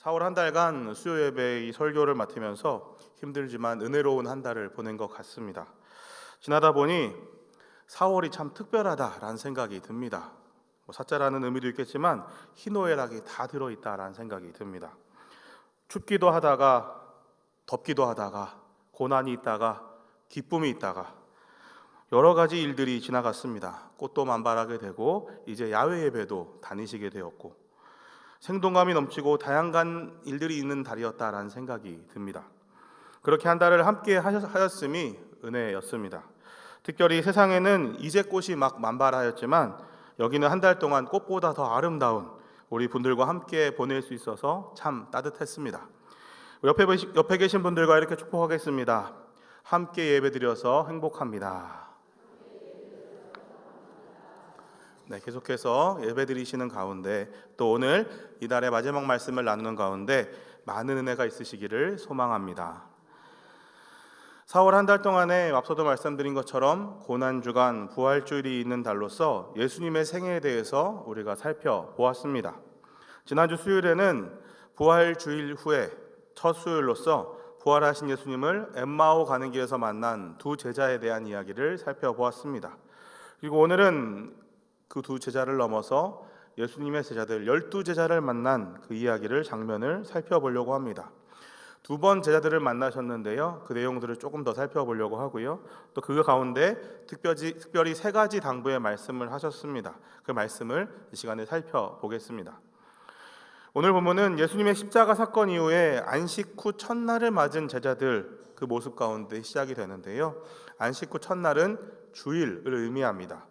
4월 한 달간 수요 예배 이 설교를 맡으면서 힘들지만 은혜로운 한 달을 보낸 것 같습니다. 지나다 보니 4월이 참 특별하다라는 생각이 듭니다. 사자라는 의미도 있겠지만 희노애락이 다 들어있다라는 생각이 듭니다. 춥기도 하다가 덥기도 하다가 고난이 있다가 기쁨이 있다가 여러 가지 일들이 지나갔습니다. 꽃도 만발하게 되고 이제 야외 예배도 다니시게 되었고 생동감이 넘치고 다양한 일들이 있는 달이었다라는 생각이 듭니다. 그렇게 한 달을 함께 하였음이 은혜였습니다. 특별히 세상에는 이제 꽃이 막 만발하였지만 여기는 한 달 동안 꽃보다 더 아름다운 우리 분들과 함께 보낼 수 있어서 참 따뜻했습니다. 옆에 계신 분들과 이렇게 축복하겠습니다. 함께 예배드려서 행복합니다. 네, 계속해서 예배드리시는 가운데 또 오늘 이달의 마지막 말씀을 나누는 가운데 많은 은혜가 있으시기를 소망합니다. 4월 한 달 동안에 앞서도 말씀드린 것처럼 고난주간 부활주일이 있는 달로서 예수님의 생애에 대해서 우리가 살펴보았습니다. 지난주 수요일에는 부활주일 후에 첫 수요일로서 부활하신 예수님을 엠마오 가는 길에서 만난 두 제자에 대한 이야기를 살펴보았습니다. 그리고 오늘은 그 두 제자를 넘어서 예수님의 제자들 12제자를 만난 그 이야기를 장면을 살펴보려고 합니다. 두 번 제자들을 만나셨는데요, 그 내용들을 조금 더 살펴보려고 하고요, 또 그 가운데 특별히 세 가지 당부의 말씀을 하셨습니다. 그 말씀을 이 시간에 살펴보겠습니다. 오늘 본문은 예수님의 십자가 사건 이후에 안식 후 첫날을 맞은 제자들 그 모습 가운데 시작이 되는데요, 안식 후 첫날은 주일을 의미합니다.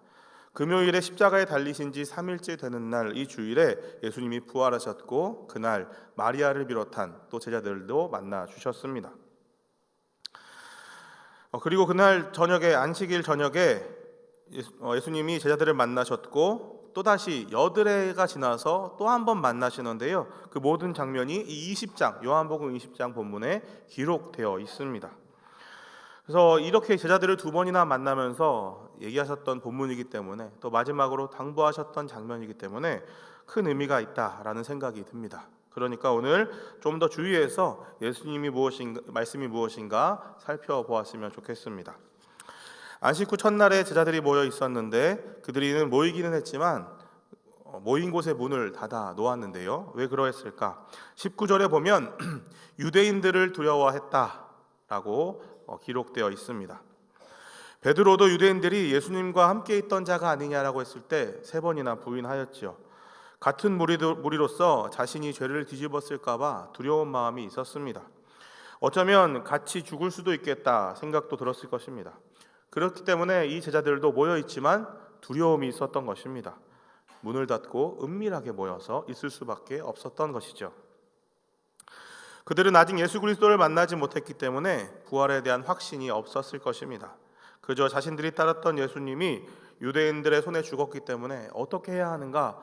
금요일에 십자가에 달리신 지 3일째 되는 날 이 주일에 예수님이 부활하셨고 그날 마리아를 비롯한 또 제자들도 만나 주셨습니다. 그리고 그날 저녁에 안식일 저녁에 예수님이 제자들을 만나셨고 또다시 여드레가 지나서 또 한 번 만나시는데요, 그 모든 장면이 이 20장 요한복음 20장 본문에 기록되어 있습니다. 그래서 이렇게 제자들을 두 번이나 만나면서 얘기하셨던 본문이기 때문에 또 마지막으로 당부하셨던 장면이기 때문에 큰 의미가 있다라는 생각이 듭니다. 그러니까 오늘 좀 더 주의해서 예수님이 말씀이 무엇인가 살펴보았으면 좋겠습니다. 안식 후 첫날에 제자들이 모여 있었는데 그들이는 모이기는 했지만 모인 곳에 문을 닫아 놓았는데요, 왜 그러했을까? 19절에 보면 유대인들을 두려워했다라고 기록되어 있습니다. 베드로도 유대인들이 예수님과 함께 있던 자가 아니냐라고 했을 때 3번이나 부인하였지요. 같은 무리로서 자신이 죄를 뒤집었을까 봐 두려운 마음이 있었습니다. 어쩌면 같이 죽을 수도 있겠다 생각도 들었을 것입니다. 그렇기 때문에 이 제자들도 모여 있지만 두려움이 있었던 것입니다. 문을 닫고 은밀하게 모여서 있을 수밖에 없었던 것이죠. 그들은 아직 예수 그리스도를 만나지 못했기 때문에 부활에 대한 확신이 없었을 것입니다. 그저 자신들이 따랐던 예수님이 유대인들의 손에 죽었기 때문에 어떻게 해야 하는가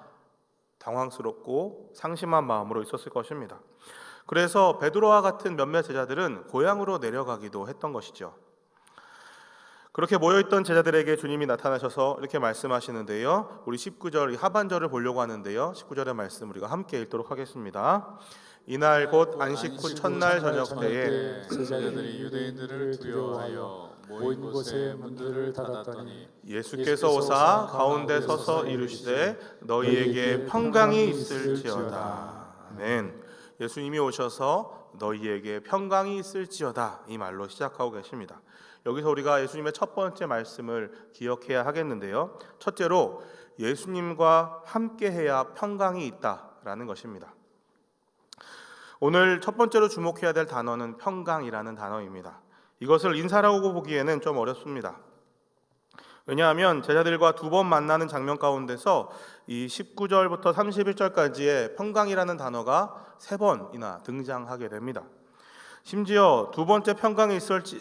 당황스럽고 상심한 마음으로 있었을 것입니다. 그래서 베드로와 같은 몇몇 제자들은 고향으로 내려가기도 했던 것이죠. 그렇게 모여있던 제자들에게 주님이 나타나셔서 이렇게 말씀하시는데요, 우리 19절 하반절을 보려고 하는데요, 19절의 말씀 우리가 함께 읽도록 하겠습니다. 이날 곧 안식 후 첫날 저녁 때에 제자들이 유대인들을 두려워하여 모인 곳에 문들을 닫았더니 예수께서 오사 가운데 서서 이르시되 너희에게 평강이 있을지어다. 아멘. 예수님이 오셔서 너희에게 평강이 있을지어다 이 말로 시작하고 계십니다. 여기서 우리가 예수님의 첫 번째 말씀을 기억해야 하겠는데요, 첫째로 예수님과 함께해야 평강이 있다라는 것입니다. 오늘 첫 번째로 주목해야 될 단어는 평강이라는 단어입니다. 이것을 인사라고 보기에는 좀 어렵습니다. 왜냐하면 제자들과 두 번 만나는 장면 가운데서 이 19절부터 31절까지의 평강이라는 단어가 3번이나 등장하게 됩니다. 심지어 두 번째 평강이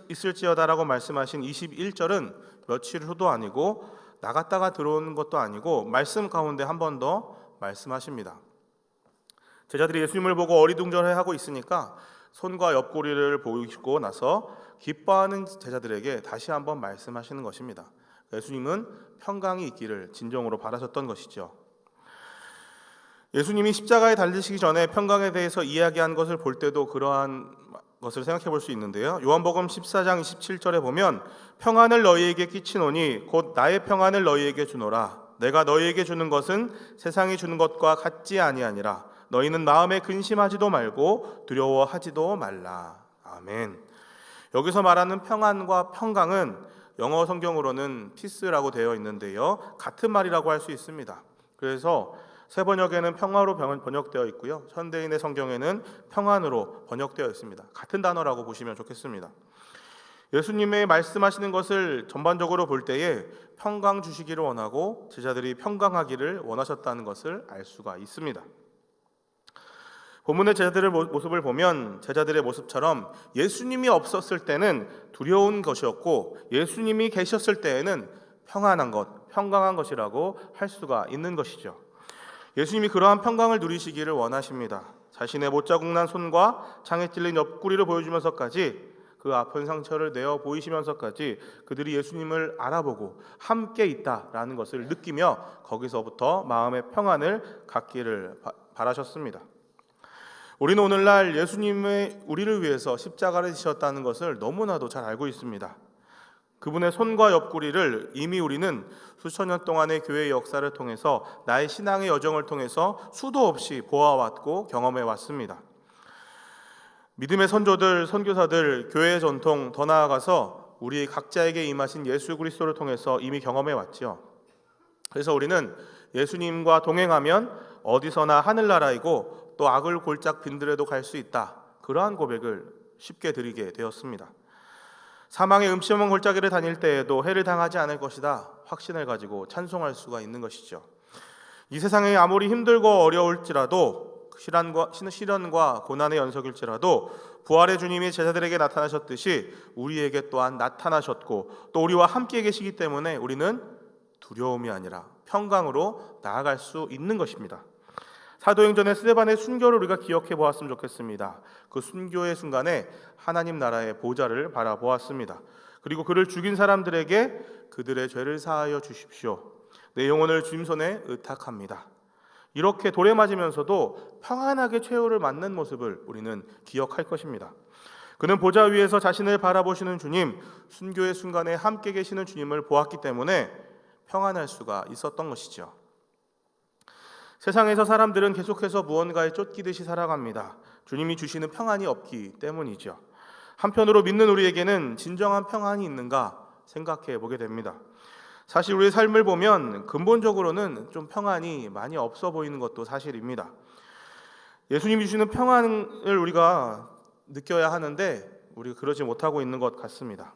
있을지어다라고 말씀하신 21절은 며칠 후도 아니고 나갔다가 들어오는 것도 아니고 말씀 가운데 한 번 더 말씀하십니다. 제자들이 예수님을 보고 어리둥절해하고 있으니까 손과 옆구리를 보이시고 나서 기뻐하는 제자들에게 다시 한번 말씀하시는 것입니다. 예수님은 평강이 있기를 진정으로 바라셨던 것이죠. 예수님이 십자가에 달리시기 전에 평강에 대해서 이야기한 것을 볼 때도 그러한 것을 생각해 볼 수 있는데요. 요한복음 14장 27절에 보면 평안을 너희에게 끼치노니 곧 나의 평안을 너희에게 주노라. 내가 너희에게 주는 것은 세상이 주는 것과 같지 아니하니라. 너희는 마음에 근심하지도 말고 두려워하지도 말라. 아멘. 여기서 말하는 평안과 평강은 영어 성경으로는 peace라고 되어 있는데요. 같은 말이라고 할 수 있습니다. 그래서 새 번역에는 평화로 번역되어 있고요. 현대인의 성경에는 평안으로 번역되어 있습니다. 같은 단어라고 보시면 좋겠습니다. 예수님의 말씀하시는 것을 전반적으로 볼 때에 평강 주시기를 원하고 제자들이 평강하기를 원하셨다는 것을 알 수가 있습니다. 본문의 제자들의 모습을 보면 제자들의 모습처럼 예수님이 없었을 때는 두려운 것이었고 예수님이 계셨을 때에는 평안한 것, 평강한 것이라고 할 수가 있는 것이죠. 예수님이 그러한 평강을 누리시기를 원하십니다. 자신의 못자국 난 손과 창에 찔린 옆구리를 보여주면서까지 그 아픈 상처를 내어 보이시면서까지 그들이 예수님을 알아보고 함께 있다라는 것을 느끼며 거기서부터 마음의 평안을 갖기를 바라셨습니다. 우리는 오늘날 예수님의 우리를 위해서 십자가를 지셨다는 것을 너무나도 잘 알고 있습니다. 그분의 손과 옆구리를 이미 우리는 수천 년 동안의 교회의 역사를 통해서 나의 신앙의 여정을 통해서 수도 없이 보아왔고 경험해 왔습니다. 믿음의 선조들, 선교사들, 교회의 전통, 더 나아가서 우리 각자에게 임하신 예수 그리스도를 통해서 이미 경험해 왔지요. 그래서 우리는 예수님과 동행하면 어디서나 하늘나라이고 또 악을 골짝 빈들에도 갈 수 있다. 그러한 고백을 쉽게 드리게 되었습니다. 사망의 음침한 골짜기를 다닐 때에도 해를 당하지 않을 것이다 확신을 가지고 찬송할 수가 있는 것이죠. 이 세상에 아무리 힘들고 어려울지라도 시련과 고난의 연속일지라도 부활의 주님이 제자들에게 나타나셨듯이 우리에게 또한 나타나셨고 또 우리와 함께 계시기 때문에 우리는 두려움이 아니라 평강으로 나아갈 수 있는 것입니다. 사도행전의 스데반의 순교를 우리가 기억해 보았으면 좋겠습니다. 그 순교의 순간에 하나님 나라의 보좌를 바라보았습니다. 그리고 그를 죽인 사람들에게 그들의 죄를 사하여 주십시오. 내 영혼을 주님 손에 의탁합니다. 이렇게 돌에 맞으면서도 평안하게 최후를 맞는 모습을 우리는 기억할 것입니다. 그는 보좌 위에서 자신을 바라보시는 주님, 순교의 순간에 함께 계시는 주님을 보았기 때문에 평안할 수가 있었던 것이죠. 세상에서 사람들은 계속해서 무언가에 쫓기듯이 살아갑니다. 주님이 주시는 평안이 없기 때문이죠. 한편으로 믿는 우리에게는 진정한 평안이 있는가 생각해 보게 됩니다. 사실 우리의 삶을 보면 근본적으로는 좀 평안이 많이 없어 보이는 것도 사실입니다. 예수님이 주시는 평안을 우리가 느껴야 하는데 우리가 그러지 못하고 있는 것 같습니다.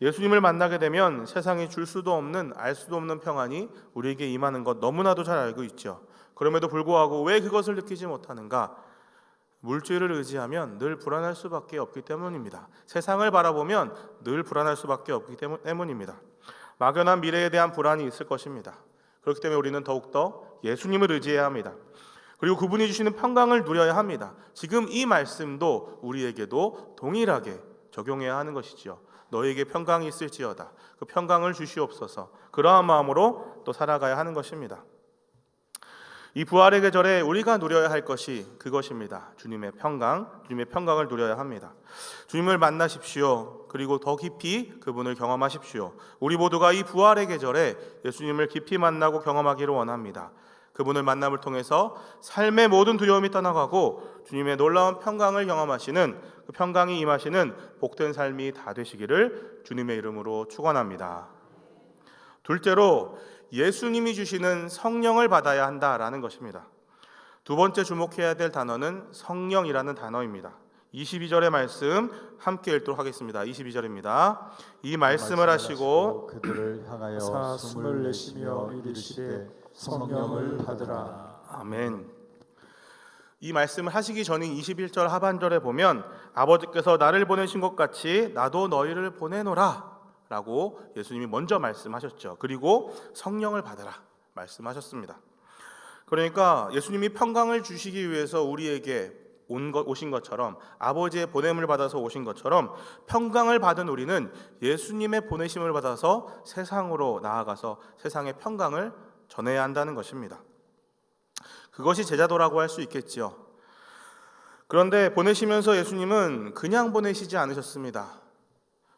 예수님을 만나게 되면 세상이 줄 수도 없는 알 수도 없는 평안이 우리에게 임하는 것 너무나도 잘 알고 있죠. 그럼에도 불구하고 왜 그것을 느끼지 못하는가? 물질을 의지하면 늘 불안할 수밖에 없기 때문입니다. 세상을 바라보면 늘 불안할 수밖에 없기 때문입니다. 막연한 미래에 대한 불안이 있을 것입니다. 그렇기 때문에 우리는 더욱더 예수님을 의지해야 합니다. 그리고 그분이 주시는 평강을 누려야 합니다. 지금 이 말씀도 우리에게도 동일하게 적용해야 하는 것이지요. 너에게 평강이 있을지어다. 그 평강을 주시옵소서. 그러한 마음으로 또 살아가야 하는 것입니다. 이 부활의 계절에 우리가 누려야 할 것이 그것입니다. 주님의 평강을 누려야 합니다. 주님을 만나십시오. 그리고 더 깊이 그분을 경험하십시오. 우리 모두가 이 부활의 계절에 예수님을 깊이 만나고 경험하기를 원합니다. 그분을 만남을 통해서 삶의 모든 두려움이 떠나가고 주님의 놀라운 평강을 경험하시는 그 평강이 임하시는 복된 삶이 다 되시기를 주님의 이름으로 축원합니다. 둘째로 예수님이 주시는 성령을 받아야 한다라는 것입니다. 두 번째 주목해야 될 단어는 성령이라는 단어입니다. 22절의 말씀 함께 읽도록 하겠습니다. 22절입니다. 이 말씀을 하시고 그들을 향하여 숨을 내쉬며 이르시되 성령을 받으라. 아멘. 이 말씀을 하시기 전인 21절 하반절에 보면 아버지께서 나를 보내신 것 같이 나도 너희를 보내노라 라고 예수님이 먼저 말씀하셨죠. 그리고 성령을 받으라 말씀하셨습니다. 그러니까 예수님이 평강을 주시기 위해서 우리에게 오신 것처럼 아버지의 보냄을 받아서 오신 것처럼 평강을 받은 우리는 예수님의 보내심을 받아서 세상으로 나아가서 세상의 평강을 전해야 한다는 것입니다. 그것이 제자도라고 할 수 있겠지요. 그런데 보내시면서 예수님은 그냥 보내시지 않으셨습니다.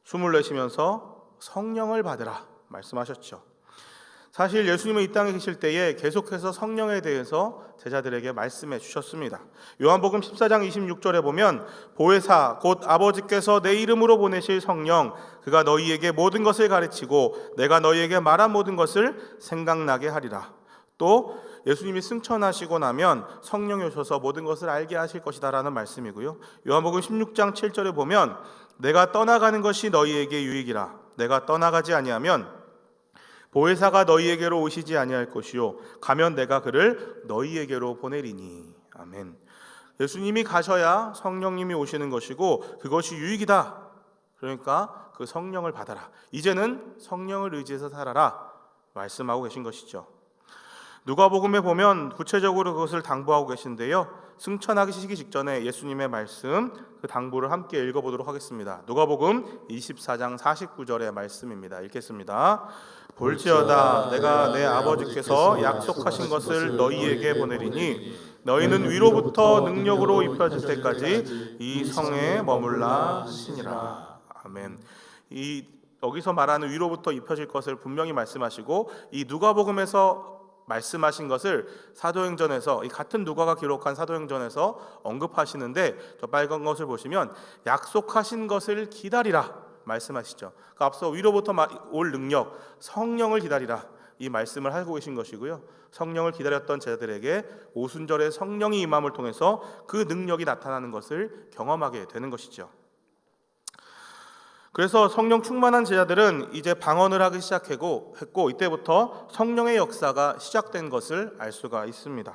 숨을 내쉬면서 성령을 받으라 말씀하셨죠. 사실 예수님은 이 땅에 계실 때에 계속해서 성령에 대해서 제자들에게 말씀해 주셨습니다. 요한복음 14장 26절에 보면 보혜사 곧 아버지께서 내 이름으로 보내실 성령 그가 너희에게 모든 것을 가르치고 내가 너희에게 말한 모든 것을 생각나게 하리라. 또 예수님이 승천하시고 나면 성령이 오셔서 모든 것을 알게 하실 것이다 라는 말씀이고요. 요한복음 16장 7절에 보면 내가 떠나가는 것이 너희에게 유익이라. 내가 떠나가지 아니하면 보혜사가 너희에게로 오시지 아니할 것이요 가면 내가 그를 너희에게로 보내리니. 아멘. 예수님이 가셔야 성령님이 오시는 것이고 그것이 유익이다. 그러니까 그 성령을 받아라. 이제는 성령을 의지해서 살아라 말씀하고 계신 것이죠. 누가복음에 보면 구체적으로 그것을 당부하고 계신데요. 승천하시기 직전에 예수님의 말씀 그 당부를 함께 읽어보도록 하겠습니다. 누가복음 24장 49절의 말씀입니다. 읽겠습니다. 볼지어다 내가 내 아버지께서 약속하신 것을 너희에게 보내리니 너희는 위로부터 능력으로 입혀질 때까지 이 성에 머물라 하시니라. 아멘. 여기서 말하는 위로부터 입혀질 것을 분명히 말씀하시고 이 누가복음에서 말씀하신 것을 사도행전에서 이 같은 누가가 기록한 사도행전에서 언급하시는데 저 빨간 것을 보시면 약속하신 것을 기다리라 말씀하시죠. 그 앞서 위로부터 올 능력 성령을 기다리라 이 말씀을 하고 계신 것이고요. 성령을 기다렸던 제자들에게 오순절에 성령이 임함을 통해서 그 능력이 나타나는 것을 경험하게 되는 것이죠. 그래서 성령 충만한 제자들은 이제 방언을 하기 시작했고 이때부터 성령의 역사가 시작된 것을 알 수가 있습니다.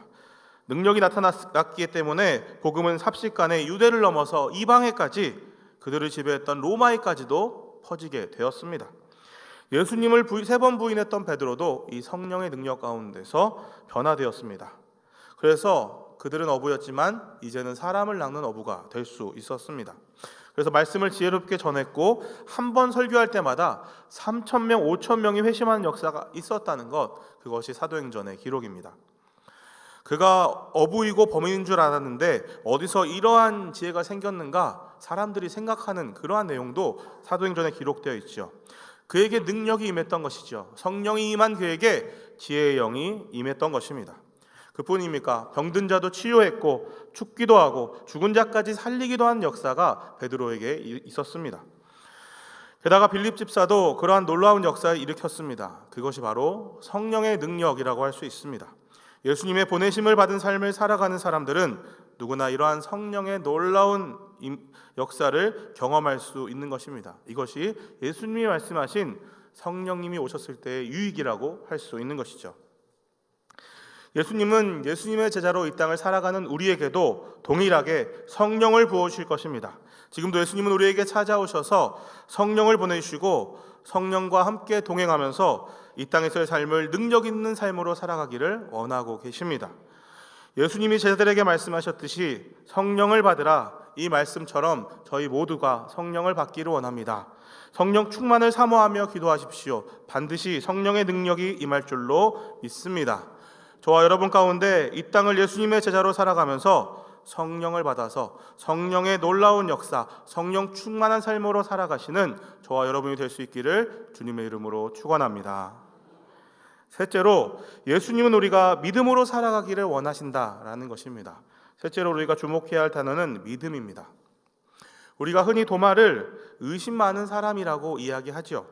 능력이 나타났기 때문에 복음은 삽시간에 유대를 넘어서 이방에까지 그들을 지배했던 로마에까지도 퍼지게 되었습니다. 예수님을 3번 부인했던 베드로도 이 성령의 능력 가운데서 변화되었습니다. 그래서 그들은 어부였지만 이제는 사람을 낚는 어부가 될 수 있었습니다. 그래서 말씀을 지혜롭게 전했고 한 번 설교할 때마다 3,000명, 5,000명이 회심하는 역사가 있었다는 것, 그것이 사도행전의 기록입니다. 그가 어부이고 범인인 줄 알았는데 어디서 이러한 지혜가 생겼는가 사람들이 생각하는 그러한 내용도 사도행전에 기록되어 있죠. 그에게 능력이 임했던 것이죠. 성령이 임한 그에게 지혜의 영이 임했던 것입니다. 그뿐입니까? 병든 자도 치유했고 죽기도 하고 죽은 자까지 살리기도 한 역사가 베드로에게 있었습니다. 게다가 빌립 집사도 그러한 놀라운 역사를 일으켰습니다. 그것이 바로 성령의 능력이라고 할 수 있습니다. 예수님의 보내심을 받은 삶을 살아가는 사람들은 누구나 이러한 성령의 놀라운 역사를 경험할 수 있는 것입니다. 이것이 예수님이 말씀하신 성령님이 오셨을 때의 유익이라고 할 수 있는 것이죠. 예수님은 예수님의 제자로 이 땅을 살아가는 우리에게도 동일하게 성령을 부어주실 것입니다. 지금도 예수님은 우리에게 찾아오셔서 성령을 보내주시고 성령과 함께 동행하면서 이 땅에서의 삶을 능력 있는 삶으로 살아가기를 원하고 계십니다. 예수님이 제자들에게 말씀하셨듯이 성령을 받으라 이 말씀처럼 저희 모두가 성령을 받기를 원합니다. 성령 충만을 사모하며 기도하십시오. 반드시 성령의 능력이 임할 줄로 믿습니다. 저와 여러분 가운데 이 땅을 예수님의 제자로 살아가면서 성령을 받아서 성령의 놀라운 역사, 성령 충만한 삶으로 살아가시는 저와 여러분이 될 수 있기를 주님의 이름으로 축원합니다. 셋째로 예수님은 우리가 믿음으로 살아가기를 원하신다라는 것입니다. 셋째로 우리가 주목해야 할 단어는 믿음입니다. 우리가 흔히 도마를 의심 많은 사람이라고 이야기하죠.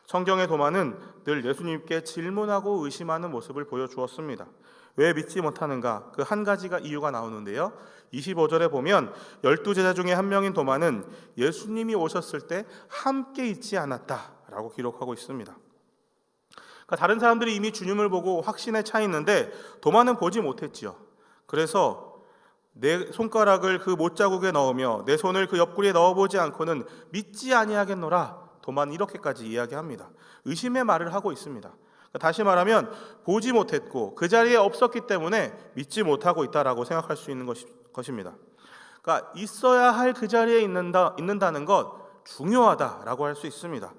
성경의 도마는 늘 예수님께 질문하고 의심하는 모습을 보여주었습니다. 왜 믿지 못하는가? 그 한 가지가 이유가 나오는데요. 25절에 보면 12제자 중에 한 명인 도마는 예수님이 오셨을 때 함께 있지 않았다라고 기록하고 있습니다. 그러니까 다른 사람들이 이미 주님을 보고 확신에 차 있는데 도마는 보지 못했지요. 그래서 내 손가락을 그 못자국에 넣으며 내 손을 그 옆구리에 넣어보지 않고는 믿지 아니하겠노라. 도마는 이렇게까지 이야기합니다. 의심의 말을 하고 있습니다. 다시 말하면 보지 못했고 그 자리에 없었기 때문에 믿지 못하고 있다라고 생각할 수 있는 것입니다. 그러니까 있어야 할 그 자리에 있는다는 것 중요하다라고 할 수 있습니다.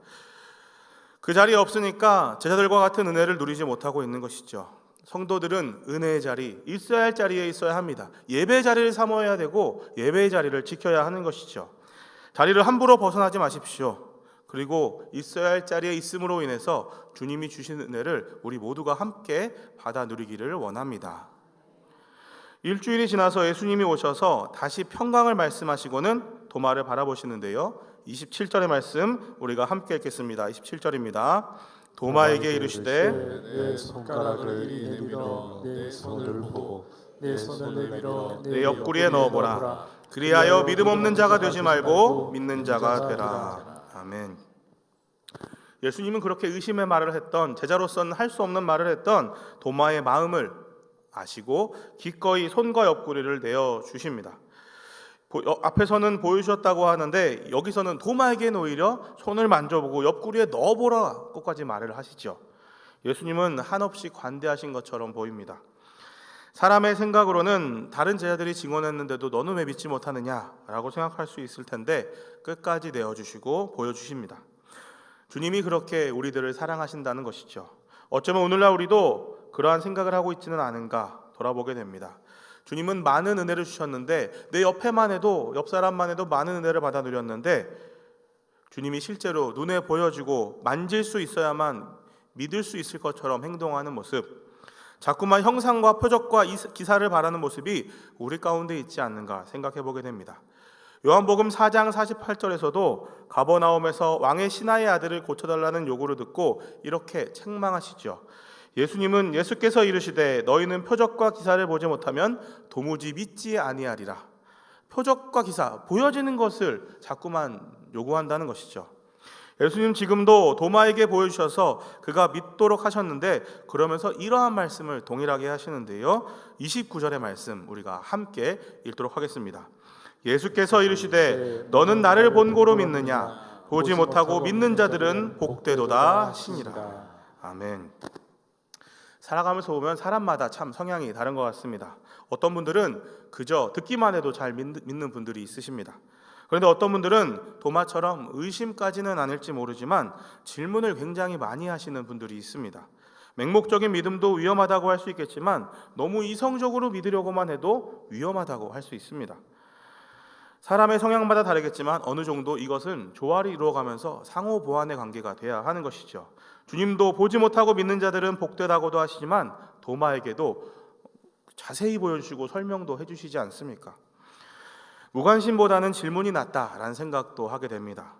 그 자리에 없으니까 제자들과 같은 은혜를 누리지 못하고 있는 것이죠. 성도들은 은혜의 자리, 있어야 할 자리에 있어야 합니다. 예배 자리를 삼아야 되고 예배의 자리를 지켜야 하는 것이죠. 자리를 함부로 벗어나지 마십시오. 그리고 있어야 할 자리에 있음으로 인해서 주님이 주신 은혜를 우리 모두가 함께 받아 누리기를 원합니다. 일주일이 지나서 예수님이 오셔서 다시 평강을 말씀하시고는 도마를 바라보시는데요. 27절의 말씀 우리가 함께 읽겠습니다. 27절입니다. 도마에게 이르시되 내 손가락을 내밀어 내 손을 보고 내 손을 내밀어 내 옆구리에 넣어보라. 그리하여 믿음 없는 자가 되지 말고 믿는 자가 되라. 아멘. 예수님은 그렇게 의심의 말을 했던, 제자로서는 할 수 없는 말을 했던 도마의 마음을 아시고 기꺼이 손과 옆구리를 내어 주십니다. 앞에서는 보여주셨다고 하는데 여기서는 도마에게는 오히려 손을 만져보고 옆구리에 넣어보라고까지 말을 하시죠. 예수님은 한없이 관대하신 것처럼 보입니다. 사람의 생각으로는 다른 제자들이 증언했는데도 너는 왜 믿지 못하느냐라고 생각할 수 있을 텐데 끝까지 내어주시고 보여주십니다. 주님이 그렇게 우리들을 사랑하신다는 것이죠. 어쩌면 오늘날 우리도 그러한 생각을 하고 있지는 않은가 돌아보게 됩니다. 주님은 많은 은혜를 주셨는데 내 옆에만 해도, 옆 사람만 해도 많은 은혜를 받아 누렸는데 주님이 실제로 눈에 보여지고 만질 수 있어야만 믿을 수 있을 것처럼 행동하는 모습, 자꾸만 형상과 표적과 기사를 바라는 모습이 우리 가운데 있지 않는가 생각해 보게 됩니다. 요한복음 4장 48절에서도 가버나움에서 왕의 신하의 아들을 고쳐달라는 요구를 듣고 이렇게 책망하시죠. 예수께서 이르시되 너희는 표적과 기사를 보지 못하면 도무지 믿지 아니하리라. 표적과 기사, 보여지는 것을 자꾸만 요구한다는 것이죠. 예수님 지금도 도마에게 보여주셔서 그가 믿도록 하셨는데 그러면서 이러한 말씀을 동일하게 하시는데요. 29절의 말씀 우리가 함께 읽도록 하겠습니다. 예수께서 이르시되 너는 나를 본고로 믿느냐? 보지 못하고 믿는 자들은 복되도다 하시니라. 아멘. 살아가면서 보면 사람마다 참 성향이 다른 것 같습니다. 어떤 분들은 그저 듣기만 해도 잘 믿는 분들이 있으십니다. 그런데 어떤 분들은 도마처럼 의심까지는 아닐지 모르지만 질문을 굉장히 많이 하시는 분들이 있습니다. 맹목적인 믿음도 위험하다고 할 수 있겠지만 너무 이성적으로 믿으려고만 해도 위험하다고 할 수 있습니다. 사람의 성향마다 다르겠지만 어느 정도 이것은 조화를 이루어가면서 상호 보완의 관계가 돼야 하는 것이죠. 주님도 보지 못하고 믿는 자들은 복되다고도 하시지만 도마에게도 자세히 보여주시고 설명도 해주시지 않습니까? 무관심보다는 질문이 낫다라는 생각도 하게 됩니다.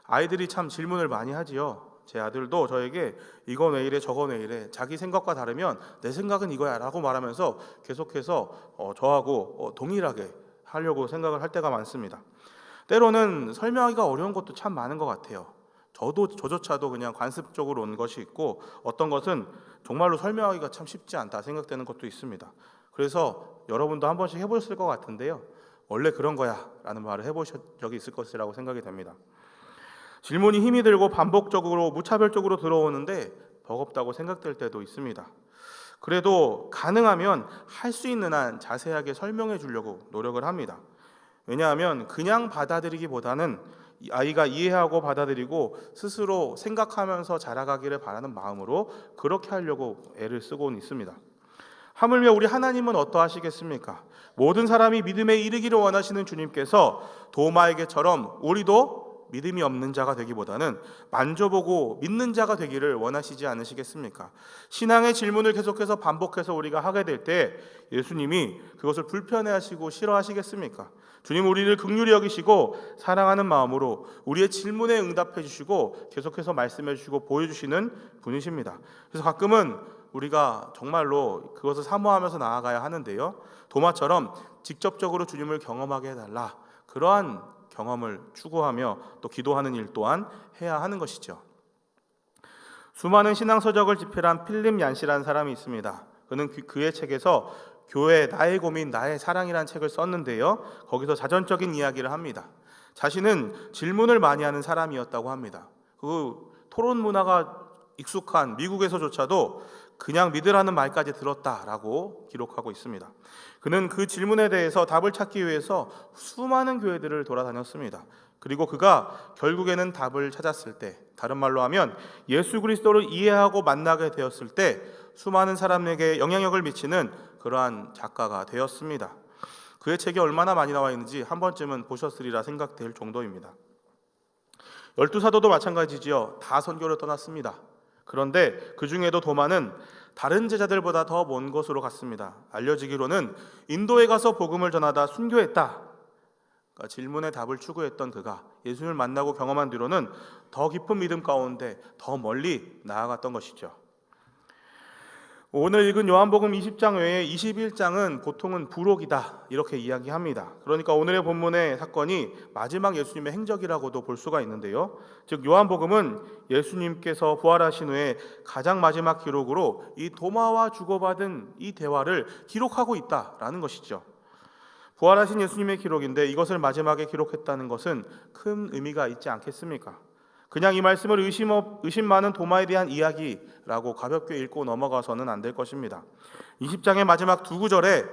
아이들이 참 질문을 많이 하지요. 제 아들도 저에게 이건 왜 이래 저건 왜 이래, 자기 생각과 다르면 내 생각은 이거야 라고 말하면서 계속해서 저하고 동일하게 하려고 생각을 할 때가 많습니다. 때로는 설명하기가 어려운 것도 참 많은 것 같아요. 저조차도 그냥 관습적으로 온 것이 있고 어떤 것은 정말로 설명하기가 참 쉽지 않다 생각되는 것도 있습니다. 그래서 여러분도 한 번씩 해보셨을 것 같은데요. 원래 그런 거야 라는 말을 해보신 적이 있을 것이라고 생각이 됩니다. 질문이 힘이 들고 반복적으로 무차별적으로 들어오는데 버겁다고 생각될 때도 있습니다. 그래도 가능하면 할 수 있는 한 자세하게 설명해 주려고 노력을 합니다. 왜냐하면 그냥 받아들이기보다는 아이가 이해하고 받아들이고 스스로 생각하면서 자라가기를 바라는 마음으로 그렇게 하려고 애를 쓰고는 있습니다. 하물며 우리 하나님은 어떠하시겠습니까? 모든 사람이 믿음에 이르기를 원하시는 주님께서 도마에게처럼 우리도 믿음이 없는 자가 되기보다는 만져보고 믿는 자가 되기를 원하시지 않으시겠습니까? 신앙의 질문을 계속해서 반복해서 우리가 하게 될 때 예수님이 그것을 불편해하시고 싫어하시겠습니까? 주님 우리를 긍휼히 여기시고 사랑하는 마음으로 우리의 질문에 응답해 주시고 계속해서 말씀해 주시고 보여주시는 분이십니다. 그래서 가끔은 우리가 정말로 그것을 사모하면서 나아가야 하는데요. 도마처럼 직접적으로 주님을 경험하게 해달라, 그러한 경험을 추구하며 또 기도하는 일 또한 해야 하는 것이죠. 수많은 신앙서적을 집필한 필립 얀시라는 사람이 있습니다. 그는 그의 책에서 교회 나의 고민 나의 사랑이라는 책을 썼는데요. 거기서 자전적인 이야기를 합니다. 자신은 질문을 많이 하는 사람이었다고 합니다. 그 토론 문화가 익숙한 미국에서조차도 그냥 믿으라는 말까지 들었다라고 기록하고 있습니다. 그는 그 질문에 대해서 답을 찾기 위해서 수많은 교회들을 돌아다녔습니다. 그리고 그가 결국에는 답을 찾았을 때, 다른 말로 하면 예수 그리스도를 이해하고 만나게 되었을 때 수많은 사람에게 영향력을 미치는 그러한 작가가 되었습니다. 그의 책이 얼마나 많이 나와 있는지 한 번쯤은 보셨으리라 생각될 정도입니다. 12사도도 마찬가지지요. 다 선교를 떠났습니다. 그런데 그 중에도 도마는 다른 제자들보다 더 먼 곳으로 갔습니다. 알려지기로는 인도에 가서 복음을 전하다 순교했다. 그러니까 질문에 답을 추구했던 그가 예수님을 만나고 경험한 뒤로는 더 깊은 믿음 가운데 더 멀리 나아갔던 것이죠. 오늘 읽은 요한복음 20장 외에 21장은 보통은 부록이다 이렇게 이야기합니다. 그러니까 오늘의 본문의 사건이 마지막 예수님의 행적이라고도 볼 수가 있는데요. 즉 요한복음은 예수님께서 부활하신 후에 가장 마지막 기록으로 이 도마와 주고받은 이 대화를 기록하고 있다라는 것이죠. 부활하신 예수님의 기록인데 이것을 마지막에 기록했다는 것은 큰 의미가 있지 않겠습니까? 그냥 이 말씀을 의심 많은 도마에 대한 이야기라고 가볍게 읽고 넘어가서는 안 될 것입니다. 20장의 마지막 두 구절에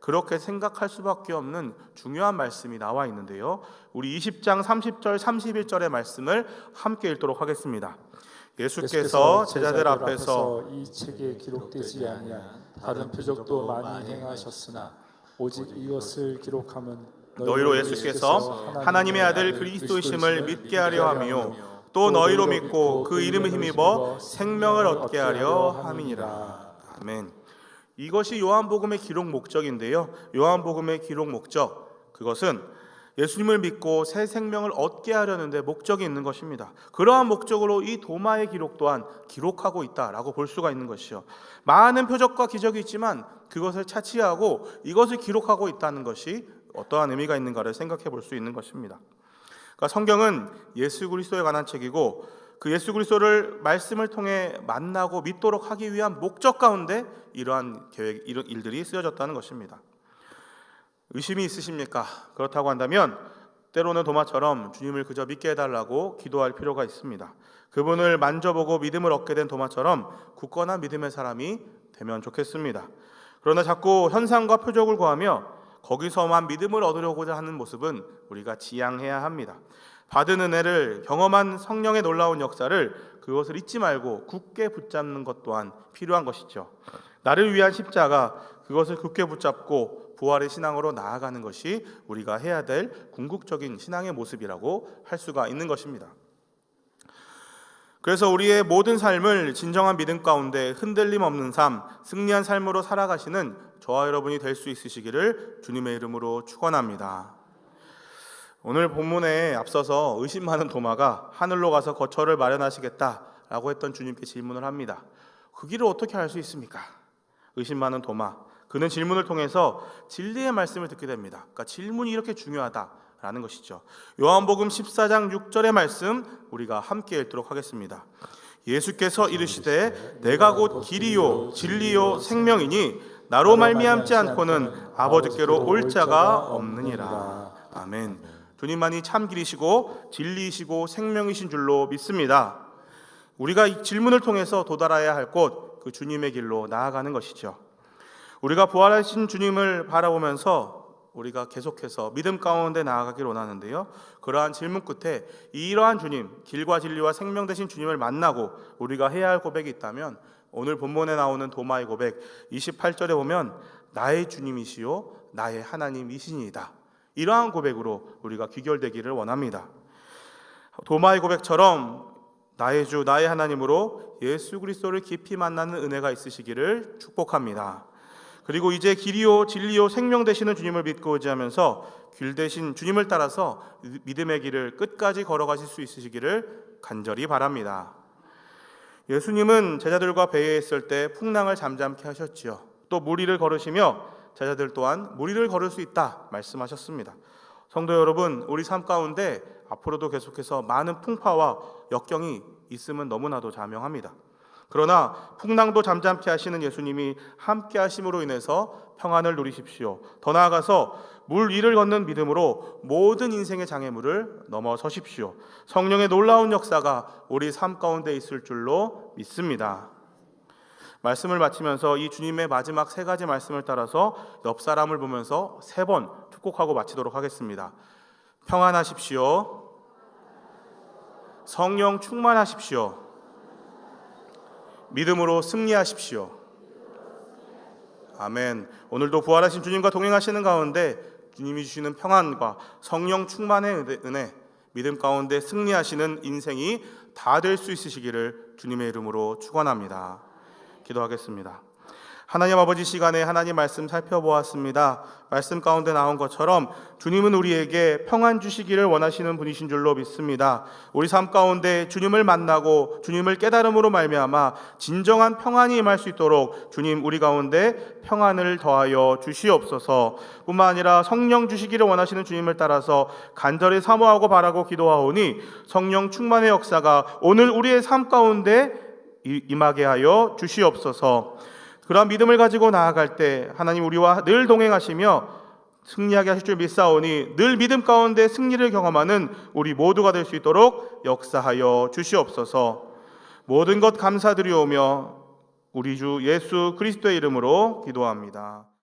그렇게 생각할 수밖에 없는 중요한 말씀이 나와 있는데요. 우리 20장 30절 31절의 말씀을 함께 읽도록 하겠습니다. 예수께서 제자들 앞에서 이 책에 기록되지 아니한 다른 표적도 많이 행하셨으나 오직 이것을 기록하면 너희로 예수께서 하나님의 아들 그리스도이심을 믿게 하려 함이요 또 너희로 믿고 그 이름을 힘입어 생명을 얻게 하려 함이니라. 아멘. 이것이 요한복음의 기록 목적인데요. 요한복음의 기록 목적, 그것은 예수님을 믿고 새 생명을 얻게 하려는데 목적이 있는 것입니다. 그러한 목적으로 이 도마의 기록 또한 기록하고 있다라고 볼 수가 있는 것이요. 많은 표적과 기적이 있지만 그것을 차치하고 이것을 기록하고 있다는 것이 어떠한 의미가 있는가를 생각해 볼 수 있는 것입니다. 그러니까 성경은 예수 그리스도에 관한 책이고 그 예수 그리스도를 말씀을 통해 만나고 믿도록 하기 위한 목적 가운데 이러한 계획, 이런 일들이 쓰여졌다는 것입니다. 의심이 있으십니까? 그렇다고 한다면 때로는 도마처럼 주님을 그저 믿게 해달라고 기도할 필요가 있습니다. 그분을 만져보고 믿음을 얻게 된 도마처럼 굳건한 믿음의 사람이 되면 좋겠습니다. 그러나 자꾸 현상과 표적을 구하며 거기서만 믿음을 얻으려고자 하는 모습은 우리가 지양해야 합니다. 받은 은혜를 경험한 성령의 놀라운 역사를 그것을 잊지 말고 굳게 붙잡는 것 또한 필요한 것이죠. 나를 위한 십자가, 그것을 굳게 붙잡고 부활의 신앙으로 나아가는 것이 우리가 해야 될 궁극적인 신앙의 모습이라고 할 수가 있는 것입니다. 그래서 우리의 모든 삶을 진정한 믿음 가운데 흔들림 없는 삶, 승리한 삶으로 살아가시는 저와 여러분이 될 수 있으시기를 주님의 이름으로 축원합니다. 오늘 본문에 앞서서 의심 많은 도마가 하늘로 가서 거처를 마련하시겠다라고 했던 주님께 질문을 합니다. 그 길을 어떻게 알 수 있습니까? 의심 많은 도마, 그는 질문을 통해서 진리의 말씀을 듣게 됩니다. 그러니까 질문이 이렇게 중요하다라는 것이죠. 요한복음 14장 6절의 말씀 우리가 함께 읽도록 하겠습니다. 예수께서 이르시되 내가 곧 길이요 진리요 생명이니 나로 말미암지 않고는 아버지께로 올 자가 없느니라. 아멘. 주님만이 참 길이시고 진리이시고 생명이신 줄로 믿습니다. 우리가 이 질문을 통해서 도달해야 할 곳, 그 주님의 길로 나아가는 것이죠. 우리가 부활하신 주님을 바라보면서 우리가 계속해서 믿음 가운데 나아가기를 원하는데요. 그러한 질문 끝에 이러한 주님, 길과 진리와 생명 되신 주님을 만나고 우리가 해야 할 고백이 있다면 오늘 본문에 나오는 도마의 고백 28절에 보면 나의 주님이시요 나의 하나님이시니이다. 이러한 고백으로 우리가 귀결되기를 원합니다. 도마의 고백처럼 나의 주 나의 하나님으로 예수 그리스도를 깊이 만나는 은혜가 있으시기를 축복합니다. 그리고 이제 길이요 진리요 생명 되시는 주님을 믿고 의지하면서 길 대신 주님을 따라서 믿음의 길을 끝까지 걸어가실 수 있으시기를 간절히 바랍니다. 예수님은 제자들과 배에 있을 때 풍랑을 잠잠케 하셨지요. 또 물 위를 걸으시며 제자들 또한 물 위를 걸을 수 있다 말씀하셨습니다. 성도 여러분, 우리 삶 가운데 앞으로도 계속해서 많은 풍파와 역경이 있음은 너무나도 자명합니다. 그러나 풍랑도 잠잠케 하시는 예수님이 함께 하심으로 인해서 평안을 누리십시오. 더 나아가서 물 위를 걷는 믿음으로 모든 인생의 장애물을 넘어서십시오. 성령의 놀라운 역사가 우리 삶 가운데 있을 줄로 믿습니다. 말씀을 마치면서 이 주님의 마지막 세 가지 말씀을 따라서 옆 사람을 보면서 3번 축복하고 마치도록 하겠습니다. 평안하십시오. 성령 충만하십시오. 믿음으로 승리하십시오. 아멘. 오늘도 부활하신 주님과 동행하시는 가운데 주님이 주시는 평안과 성령 충만의 은혜, 믿음 가운데 승리하시는 인생이 다 될 수 있으시기를 주님의 이름으로 축원합니다. 기도하겠습니다. 하나님 아버지, 시간에 하나님 말씀 살펴보았습니다. 말씀 가운데 나온 것처럼 주님은 우리에게 평안 주시기를 원하시는 분이신 줄로 믿습니다. 우리 삶 가운데 주님을 만나고 주님을 깨달음으로 말미암아 진정한 평안이 임할 수 있도록 주님 우리 가운데 평안을 더하여 주시옵소서. 뿐만 아니라 성령 주시기를 원하시는 주님을 따라서 간절히 사모하고 바라고 기도하오니 성령 충만의 역사가 오늘 우리의 삶 가운데 임하게 하여 주시옵소서. 그러한 믿음을 가지고 나아갈 때 하나님 우리와 늘 동행하시며 승리하게 하실 줄 믿사오니 늘 믿음 가운데 승리를 경험하는 우리 모두가 될 수 있도록 역사하여 주시옵소서. 모든 것 감사드리오며 우리 주 예수 그리스도의 이름으로 기도합니다.